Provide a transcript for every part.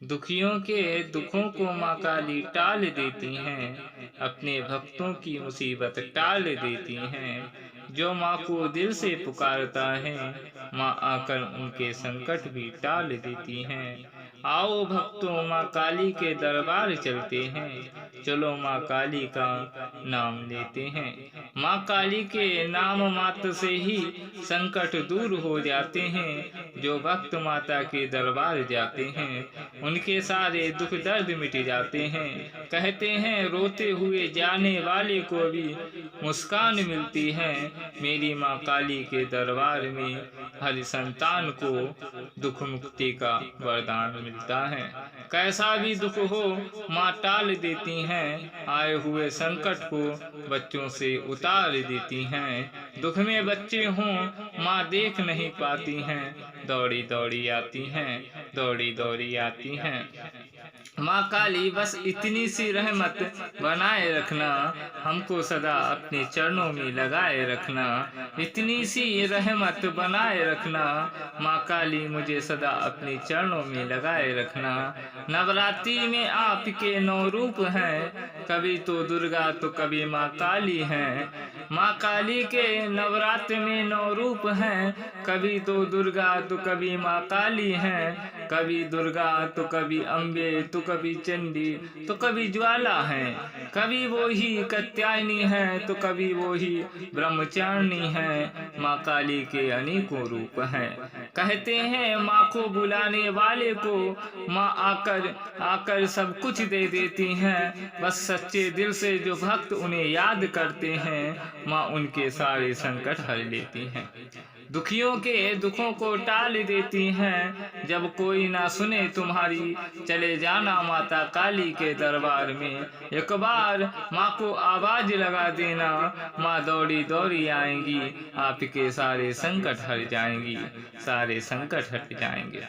दुखियों के दुखों को माँ काली टाल देती हैं, अपने भक्तों की मुसीबत टाल देती हैं। जो माँ को दिल से पुकारता है, माँ आकर उनके संकट भी टाल देती हैं। आओ भक्तों, माँ काली के दरबार चलते हैं, चलो माँ काली का नाम लेते हैं। माँ काली के नाम मात्र से ही संकट दूर हो जाते हैं। जो भक्त माता के दरबार जाते हैं, उनके सारे दुख दर्द मिट जाते हैं। कहते हैं रोते हुए जाने वाले को भी मुस्कान मिलती है। मेरी माँ काली के दरबार में हर संतान को दुख मुक्ति का वरदान मिलता है। कैसा भी दुख हो, माँ टाल देती हैं। आए हुए संकट को बच्चों से उतार देती हैं। दुख में बच्चे हों, माँ देख नहीं पाती हैं, दौड़ी दौड़ी आती हैं, दौड़ी दौड़ी आती हैं। माँ काली बस इतनी सी रहमत बनाए रखना, हमको सदा अपने चरणों में लगाए रखना। इतनी सी रहमत बनाए रखना, माँ काली मुझे सदा अपने चरणों में लगाए रखना। नवरात्रि में आपके 9 रूप हैं, कभी तो दुर्गा तो कभी माँ काली हैं। माँ काली के नवरात्र में 9 रूप हैं, कभी तो दुर्गा तो कभी माँ काली हैं। कभी दुर्गा तो कभी अम्बे तो कभी चंडी तो कभी ज्वाला हैं। कभी वो ही कात्यायनी हैं तो कभी वो ही ब्रह्मचारिणी हैं। माँ काली के अनेकों रूप हैं। कहते हैं माँ को बुलाने वाले को माँ आकर आकर सब कुछ दे देती हैं। बस सच्चे दिल से जो भक्त उन्हें याद करते हैं, माँ उनके सारे संकट हर लेती हैं। दुखियों के दुखों को टाल देती हैं। जब कोई ना सुने तुम्हारी, चले जाना माता काली के दरबार में। एक बार माँ को आवाज लगा देना, माँ दौड़ी दौड़ी आएंगी, आपके सारे संकट हट जाएंगी, सारे संकट हट जाएंगे।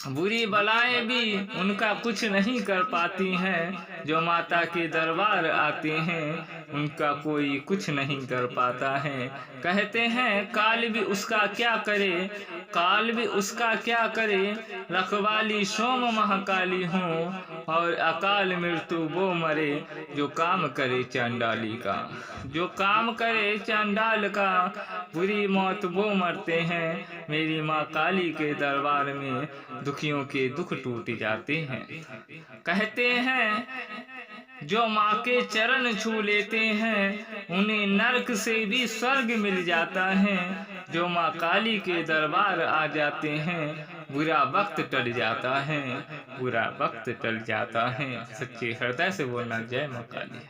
बुरी बलाएं भी उनका कुछ नहीं कर पाती हैं। जो माता के दरबार आते हैं, उनका कोई कुछ नहीं कर पाता है। कहते हैं काल भी उसका क्या करे, काल भी उसका क्या करे। रखवाली सोम महाकाली हों, और अकाल मृत्यु वो मरे, जो काम करे चांडाली का। जो काम करे चांडाल का, बुरी मौत वो मरते हैं। मेरी माँ काली के दरबार में दुखियों के दुख टूट जाते हैं। कहते हैं जो माँ के चरण छू लेते हैं, उन्हें नरक से भी स्वर्ग मिल जाता है। जो माँ काली के दरबार आ जाते हैं, बुरा वक्त टल जाता है, बुरा वक्त टल जाता है। सच्चे हृदय से बोलना जय माँ काली।